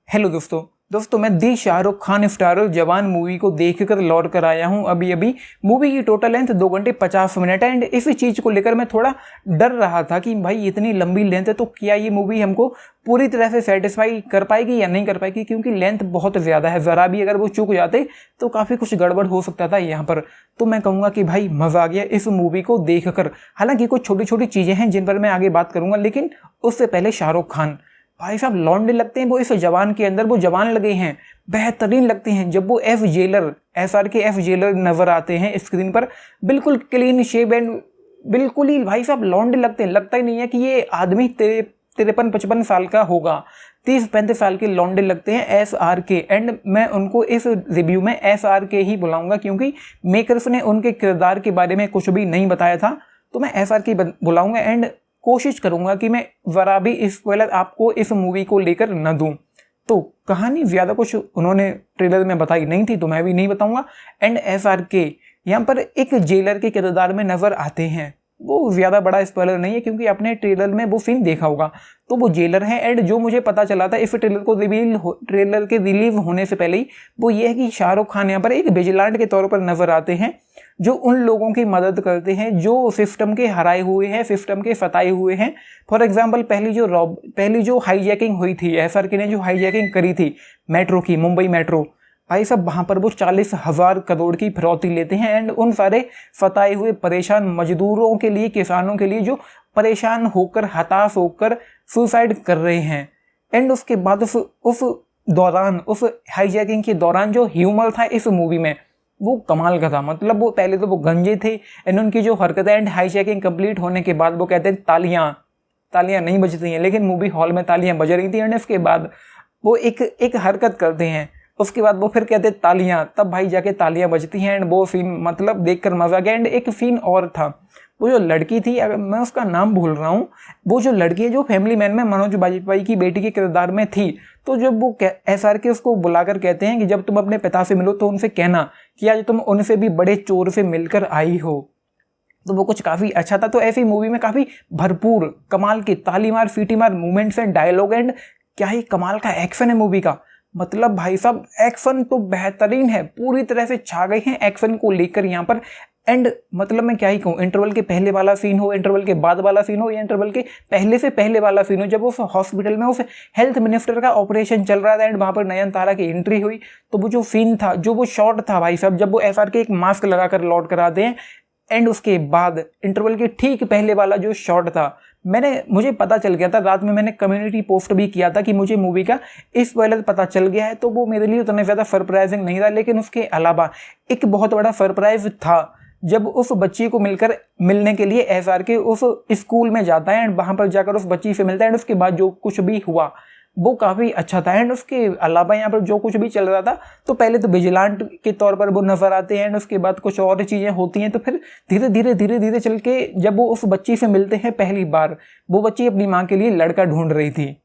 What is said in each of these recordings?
Hello दोस्तों मैं दी Shahrukh Khan starrer जवान मूवी को देखकर लौट कर आया हूं अभी। मूवी की टोटल लेंथ 2 घंटे 50 मिनट है एंड इसी चीज़ को लेकर मैं थोड़ा डर रहा था कि भाई इतनी लंबी लेंथ है तो क्या ये मूवी हमको पूरी तरह से सेटिस्फाई कर पाएगी या नहीं कर पाएगी, क्योंकि लेंथ बहुत ज़्यादा है। ज़रा भी अगर वो चूक जाते तो काफ़ी कुछ गड़बड़ हो सकता था यहाँ पर। तो मैं कहूँगा कि भाई मज़ा आ गया इस मूवी को देखकर। हालांकि कुछ छोटी छोटी चीज़ें हैं जिन पर मैं आगे बात करूँगा, लेकिन उससे पहले शाहरुख खान भाई साहब लौंडे लगते हैं वो इस जवान के अंदर, वो जवान लगे हैं, बेहतरीन लगते हैं। जब वो एफ जेलर नजर आते हैं स्क्रीन पर, बिल्कुल क्लीन शेव एंड बिल्कुल ही भाई साहब लौंडे लगते हैं। लगता ही नहीं है कि ये आदमी 53-55 साल का होगा, 30-35 साल के लौंडे लगते हैं SRK। एंड मैं उनको इस रिव्यू में SRK ही बुलाऊंगा, क्योंकि मेकर्स ने उनके किरदार के बारे में कुछ भी नहीं बताया था, तो मैं SRK बुलाऊंगा एंड कोशिश करूंगा कि मैं ज़रा भी स्पॉइलर आपको इस मूवी को लेकर न दूं। तो कहानी ज़्यादा कुछ उन्होंने ट्रेलर में बताई नहीं थी तो मैं भी नहीं बताऊंगा। एंड SRK यहाँ पर एक जेलर के किरदार में नज़र आते हैं। वो ज़्यादा बड़ा स्पॉइलर नहीं है क्योंकि आपने ट्रेलर में वो सीन देखा होगा, तो वो जेलर है। एंड जो मुझे पता चला था इस ट्रेलर के रिलीज होने से पहले ही, वो ये है कि शाहरुख खान यहाँ पर एक विजिलेंट के तौर पर नज़र आते हैं, जो उन लोगों की मदद करते हैं जो सिस्टम के हराए हुए हैं, सिस्टम के सताए हुए हैं। फॉर एग्जांपल पहली जो हाईजैकिंग हुई थी, SRK ने जो हाईजैकिंग करी थी मेट्रो की, मुंबई मेट्रो, भाई साहब वहाँ पर वो 40,000 करोड़ की फिरौती लेते हैं। एंड उन सारे फताए हुए परेशान मजदूरों के लिए, किसानों के लिए, जो परेशान होकर हताश होकर सुसाइड कर रहे हैं। एंड उसके बाद उस हाईजैकिंग के दौरान जो ह्यूमर था इस मूवी में, वो कमाल का था। मतलब वो पहले तो वो गंजे थे एंड उनकी जो हरकतें, एंड हाईजैकिंग कंप्लीट होने के बाद वो कहते हैं तालियां नहीं बजती हैं, लेकिन मूवी हॉल में तालियां बज रही थी। एंड उसके बाद वो एक हरकत करते हैं, उसके बाद वो फिर कहते हैं तालियां, तब भाई जाके तालियां बजती हैं। एंड वो सीन मतलब देखकर मजा आ गया। एंड एक सीन और था, वो जो लड़की थी, अगर मैं उसका नाम भूल रहा हूँ, वो जो लड़की है जो फैमिली मैन में मनोज बाजपेयी की बेटी के किरदार में थी, तो जब वो SRK उसको बुलाकर कहते हैं कि जब तुम अपने पिता से मिलो तो उनसे कहना कि आज तुम उनसे भी बड़े चोर से मिलकर आई हो, तो वो कुछ काफ़ी अच्छा था। तो ऐसी मूवी में काफ़ी भरपूर कमाल के तालीमार फीटीमार मूवमेंट्स एंड डायलॉग, एंड क्या ही कमाल का एक्शन है मूवी का। मतलब भाई साहब एक्शन तो बेहतरीन है, पूरी तरह से छा गए हैं एक्शन को लेकर यहाँ पर। एंड मतलब मैं क्या ही कहूँ, इंटरवल के पहले वाला सीन हो, इंटरवल के बाद वाला सीन हो, या इंटरवल के पहले से पहले वाला सीन हो, जब उस हॉस्पिटल में उस हेल्थ मिनिस्टर का ऑपरेशन चल रहा था एंड वहाँ पर नयनतारा की एंट्री हुई, तो वो जो सीन था, जो वो शॉट था भाई साहब, जब वो SRK एक मास्क लगाकर लौट कर आते हैं, एंड उसके बाद इंटरवल के ठीक पहले वाला जो शॉट था, मुझे पता चल गया था, रात में मैंने कम्युनिटी पोस्ट भी किया था कि मुझे मूवी का स्पॉइलर पता चल गया है, तो वो मेरे लिए उतना ज़्यादा सरप्राइजिंग नहीं था। लेकिन उसके अलावा एक बहुत बड़ा सरप्राइज था जब उस बच्ची को मिलने के लिए SRK उस स्कूल में जाता है एंड वहाँ पर जाकर उस बच्ची से मिलता है। एंड उसके बाद जो कुछ भी हुआ वो काफ़ी अच्छा था। एंड उसके अलावा यहाँ पर जो कुछ भी चल रहा था, तो पहले तो विजिलेंट के तौर पर वो नजर आते हैं एंड उसके बाद कुछ और चीज़ें होती हैं, तो फिर धीरे धीरे चल के जब वो उस बच्ची से मिलते हैं पहली बार, वो बच्ची अपनी माँ के लिए लड़का ढूंढ रही थी।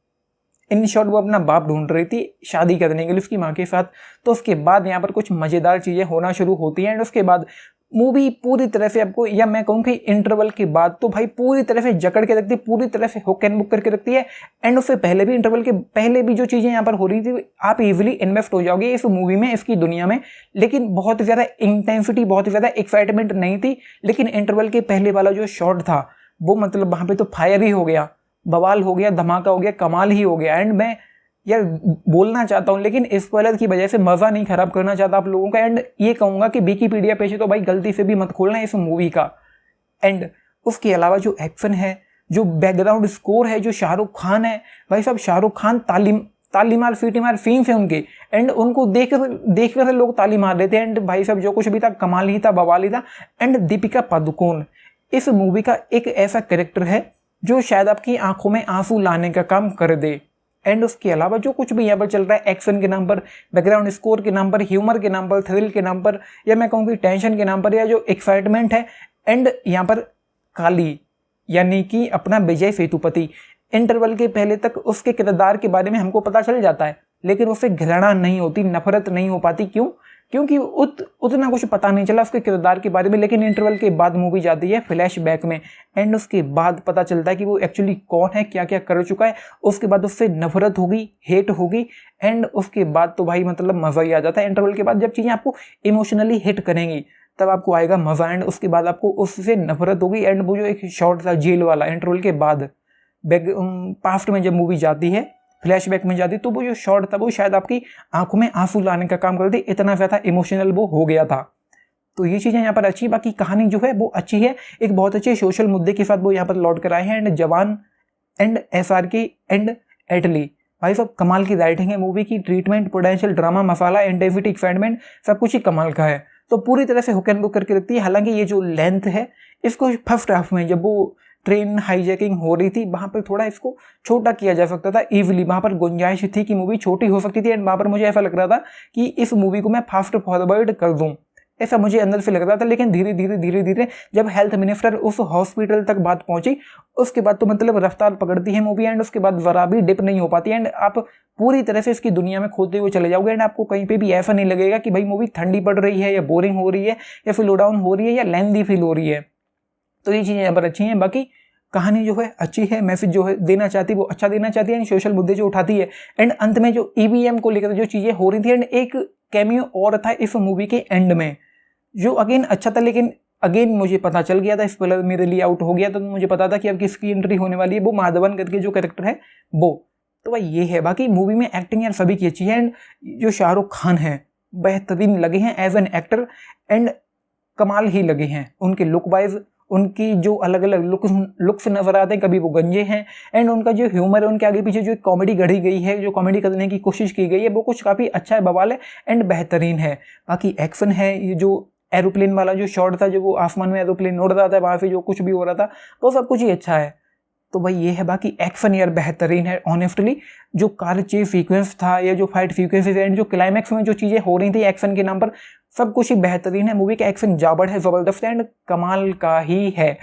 इन शॉर्ट वो अपना बाप ढूंढ रही थी शादी करने के लिए उसकी माँ के साथ। तो उसके बाद यहाँ पर कुछ मज़ेदार चीज़ें होना शुरू होती हैं एंड उसके बाद मूवी पूरी तरह से आपको, या मैं कहूँ कि इंटरवल के बाद तो भाई पूरी तरह से जकड़ के रखती है, पूरी तरह से हुक एंड बुक करके रखती है। एंड उससे पहले भी, इंटरवल के पहले भी जो चीज़ें यहाँ पर हो रही थी, आप इजीली इन्वेस्ट हो जाओगे इस मूवी में, इसकी दुनिया में। लेकिन बहुत ज़्यादा इंटेंसिटी, बहुत ज़्यादा एक्साइटमेंट नहीं थी, लेकिन इंटरवल के पहले वाला जो शॉट था वो मतलब वहाँ पर तो फायर ही हो गया, बवाल हो गया, धमाका हो गया, कमाल ही हो गया। एंड मैं यार बोलना चाहता हूँ, लेकिन स्पॉइलर की वजह से मज़ा नहीं खराब करना चाहता आप लोगों का। एंड ये कहूँगा कि विकिपीडिया पेज तो भाई गलती से भी मत खोलना इस मूवी का। एंड उसके अलावा जो एक्शन है, जो बैकग्राउंड स्कोर है, जो शाहरुख खान है, भाई साहब शाहरुख खान तालीमार फीटीमार फिल्म है उनके, एंड उनको देख कर लोग ताली मार देते हैं। एंड भाई साहब जो कुछ भी था कमाल ही था, बवाल ही था। एंड दीपिका पादुकोण इस मूवी का एक ऐसा कैरेक्टर है जो शायद आपकी आंखों में आंसू लाने का काम कर दे। एंड उसके अलावा जो कुछ भी यहाँ पर चल रहा है एक्शन के नाम पर, बैकग्राउंड स्कोर के नाम पर, ह्यूमर के नाम पर, थ्रिल के नाम पर, या मैं कहूँ कि टेंशन के नाम पर, या जो एक्साइटमेंट है, एंड यहाँ पर काली यानी कि अपना विजय सेतुपति, इंटरवल के पहले तक उसके किरदार के बारे में हमको पता चल जाता है, लेकिन उससे घृणा नहीं होती, नफरत नहीं हो पाती। क्यों? क्योंकि उतना कुछ पता नहीं चला उसके किरदार के बारे में। लेकिन इंटरवल के बाद मूवी जाती है फ्लैशबैक में एंड उसके बाद पता चलता है कि वो एक्चुअली कौन है, क्या क्या कर चुका है। उसके बाद उससे नफरत होगी, हेट होगी एंड उसके बाद तो भाई मतलब मज़ा ही आ जाता है। इंटरवल के बाद जब चीज़ें आपको इमोशनली हिट करेंगी तब आपको आएगा मज़ा एंड उसके बाद आपको उससे नफरत होगी। एंड वो जो एक शॉट था जेल वाला इंटरवल के बाद पास्ट में जब मूवी जाती है फ्लैशबैक में जाती, तो वो जो शॉट था वो शायद आपकी आंखों में आंसू लाने का काम करती, इतना ज़्यादा इमोशनल वो हो गया था। तो ये चीज़ें यहाँ पर अच्छी, बाकी कहानी जो है वो अच्छी है, एक बहुत अच्छे सोशल मुद्दे के साथ वो यहाँ पर लौट कर आए हैं। एंड जवान एंड SRK एंड एटली भाई सब कमाल की राइटिंग है, मूवी की ट्रीटमेंट, पोटेंशियल ड्रामा, मसाला, एंटाइसिटी, एक्साइटमेंट सब कुछ ही कमाल का है। तो पूरी तरह से हुक एंड बुक करके रखती है। हालांकि ये जो लेंथ है इसको फर्स्ट हाफ में जब वो ट्रेन हाईजैकिंग हो रही थी वहाँ पर थोड़ा इसको छोटा किया जा सकता था इजीली, वहाँ पर गुंजाइश थी कि मूवी छोटी हो सकती थी। एंड वहाँ पर मुझे ऐसा लग रहा था कि इस मूवी को मैं फास्ट फॉरवर्ड कर दूँ, ऐसा मुझे अंदर से लग रहा था। लेकिन धीरे धीरे जब हेल्थ मिनिस्टर उस हॉस्पिटल तक बात पहुंची उसके बाद तो मतलब रफ्तार पकड़ती है मूवी एंड उसके बाद जरा भी डिप नहीं हो पाती एंड आप पूरी तरह से इसकी दुनिया में खोदते हुए चले जाओगे। एंड आपको कहीं पे भी ऐसा नहीं लगेगा कि भाई मूवी ठंडी पड़ रही है या बोरिंग हो रही है या स्लो डाउन हो रही है या लेंदी फील हो रही है। तो ये चीज़ें यहाँ पर अच्छी हैं। बाकी कहानी जो है अच्छी है, मैसेज जो है देना चाहती है वो अच्छा देना चाहती है एंड सोशल मुद्दे जो उठाती है। एंड अंत में जो EVM को लेकर जो चीज़ें हो रही थी एंड एक कैमियो और था इस मूवी के एंड में जो अगेन अच्छा था। लेकिन अगेन मुझे पता चल गया था, स्पॉइलर मेरे लिए आउट हो गया, तो मुझे पता था कि अब किसकी एंट्री होने वाली है, वो माधवन करके जो कैरेक्टर है वो। तो भाई ये है। बाकी मूवी में एक्टिंग यार सभी की अच्छी है एंड जो शाहरुख खान है बेहतरीन लगे हैं एज एन एक्टर एंड कमाल ही लगे हैं उनके लुक वाइज, उनकी जो अलग अलग लुक्स नजर आते हैं, कभी वो गंजे हैं एंड उनका जो ह्यूमर है, उनके आगे पीछे जो कॉमेडी गढ़ी गई है, जो कॉमेडी करने की कोशिश की गई है वो कुछ काफ़ी अच्छा है, बवाल है एंड बेहतरीन है। बाकी एक्शन है, ये जो एरोप्लेन वाला जो शॉट था, जो वो आसमान में एरोप्लेन उड़ रहा था, वहाँ से जो कुछ भी हो रहा था वो सब कुछ ही अच्छा है। तो भाई ये है। बाकी एक्शन यार बेहतरीन है ऑनेस्टली, जो कार चेज सीक्वेंस था या जो फाइट सीक्वेंसेस एंड जो क्लाइमैक्स में जो चीज़ें हो रही थी एक्शन के नाम पर, सब कुछ ही बेहतरीन है। मूवी का एक्शन जाबड़ है, ज़बरदस्त एंड कमाल का ही है।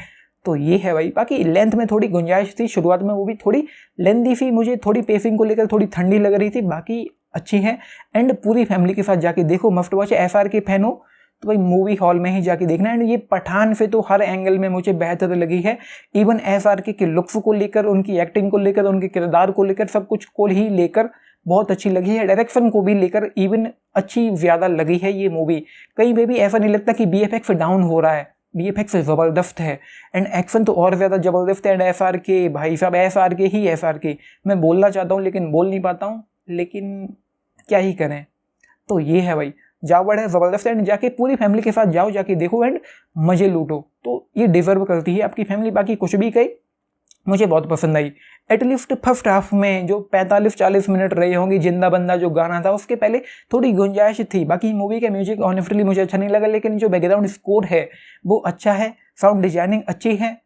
तो ये है भाई। बाकी लेंथ में थोड़ी गुंजाइश थी, शुरुआत में वो भी थोड़ी लेंदी थी, मुझे थोड़ी पेसिंग को लेकर थोड़ी ठंडी लग रही थी। बाकी अच्छी है एंड पूरी फैमिली के साथ जाके देखो, मस्ट वॉच है। SRK फैन हो तो भाई मूवी हॉल में ही जाके देखना। एंड ये पठान से तो हर एंगल में मुझे बेहतर लगी है, इवन SRK के लुक्स को लेकर, उनकी एक्टिंग को लेकर, उनके किरदार को लेकर, सब कुछ को ही लेकर बहुत अच्छी लगी है। डायरेक्शन को भी लेकर इवन अच्छी ज़्यादा लगी है ये मूवी। कहीं पे भी ऐसा नहीं लगता कि BFX डाउन हो रहा है, BFX ज़बरदस्त है एंड एक्शन तो और ज़्यादा ज़बरदस्त है। एंड SRK भाई साहब SRK ही SRK, मैं बोलना चाहता हूँ लेकिन बोल नहीं पाता हूँ, लेकिन क्या ही करें। तो ये है भाई, जावड़ है, ज़बरदस्त है एंड जाके पूरी फैमिली के साथ जाओ, जाके देखो एंड मज़े लूटो। तो ये डिज़र्व करती है आपकी फैमिली। बाकी कुछ भी कही, मुझे बहुत पसंद आई। एटलीस्ट फर्स्ट हाफ में जो 45-40 मिनट रहे होंगे, जिंदा बंदा जो गाना था उसके पहले थोड़ी गुंजाइश थी। बाकी मूवी का म्यूजिक ऑनेस्टली मुझे अच्छा नहीं लगा, लेकिन जो बैकग्राउंड स्कोर है वो अच्छा है, साउंड डिजाइनिंग अच्छी है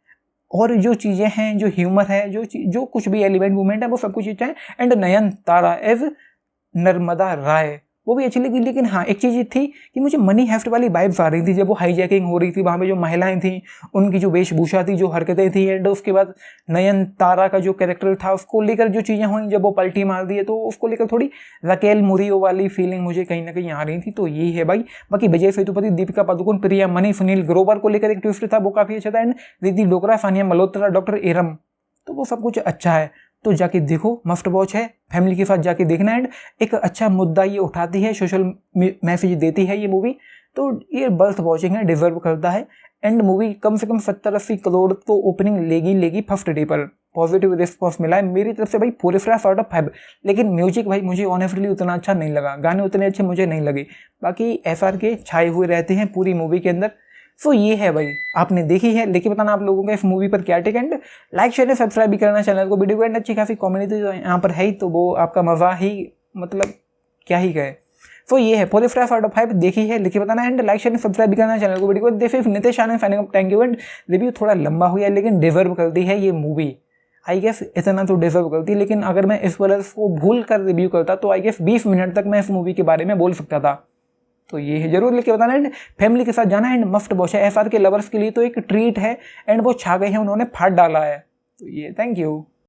और जो चीज़ें हैं, जो ह्यूमर है, जो कुछ भी एलिमेंट मूवमेंट है वो सब कुछ अच्छा है। एंड नयनतारा एज नर्मदा राय वो भी अच्छी लगी। लेकिन हाँ एक चीज़ थी कि मुझे मनी हेफ्ट वाली वाइब्स आ रही थी जब वो हाईजैकिंग हो रही थी, वहाँ पे जो महिलाएं थी उनकी जो वेशभूषा थी, जो हरकतें थी एंड उसके बाद नयनतारा का जो कैरेक्टर था उसको लेकर जो चीज़ें हुई, जब वो पलटी मार दी है तो उसको लेकर थोड़ी रकेल मुरियो वाली फीलिंग मुझे कहीं ना कहीं आ रही थी। तो ये है भाई। बाकी विजय सेतुपति, दीपिका पादुकोण, प्रिया मनी, सुनील ग्रोवर को लेकर एक ट्विस्ट था वो काफ़ी अच्छा था। एंड रिद्धि डोगरा, सानिया मल्होत्रा, डॉक्टर एरम, तो वो सब कुछ अच्छा है। तो जाके देखो, मस्ट वॉच है, फैमिली के साथ जाके देखना। एंड एक अच्छा मुद्दा ये उठाती है, सोशल मैसेज देती है ये मूवी, तो ये बर्थ वॉचिंग है, डिजर्व करता है। एंड मूवी कम से कम 70-80 करोड़ तो ओपनिंग लेगी फर्स्ट डे पर। पॉजिटिव रिस्पॉन्स मिला है मेरी तरफ से भाई, 4/5 लेकिन म्यूजिक भाई मुझे ऑनेस्टली उतना अच्छा नहीं लगा, गाने उतने अच्छे मुझे नहीं लगे। बाकी SRK छाए हुए रहते हैं पूरी मूवी के अंदर। सो ये है भाई, आपने देखी है, लेकिन बताना आप लोगों का इस मूवी पर क्या take. And like share subscribe भी करना चैनल को। वीडियो को एंड अच्छी खासी कॉमेडी तो यहाँ पर है ही, तो वो आपका मज़ा ही, मतलब क्या ही कहे। सो ये है 4/5 देखी है, लिखिए बताना। एंड लाइक शेयर सब्सक्राइब भी करना चैनल को। वीडियो को देखिए Nitesh Anand signing off, thank you. And review थोड़ा लंबा हुआ है लेकिन डिजर्व करती है ये मूवी, आई गेस इतना तो डिजर्व करती है। लेकिन अगर मैं इस वजह को भूल कर रिव्यू करता तो आई गेस 20 मिनट तक मैं इस मूवी के बारे में बोल सकता था। तो ये है, जरूर लिख के बताना। एंड फैमिली के साथ जाना एंड मस्ट वॉच है। SRK लवर्स के लिए तो एक ट्रीट है एंड वो छा गए हैं, उन्होंने फाड़ डाला है। तो ये थैंक यू।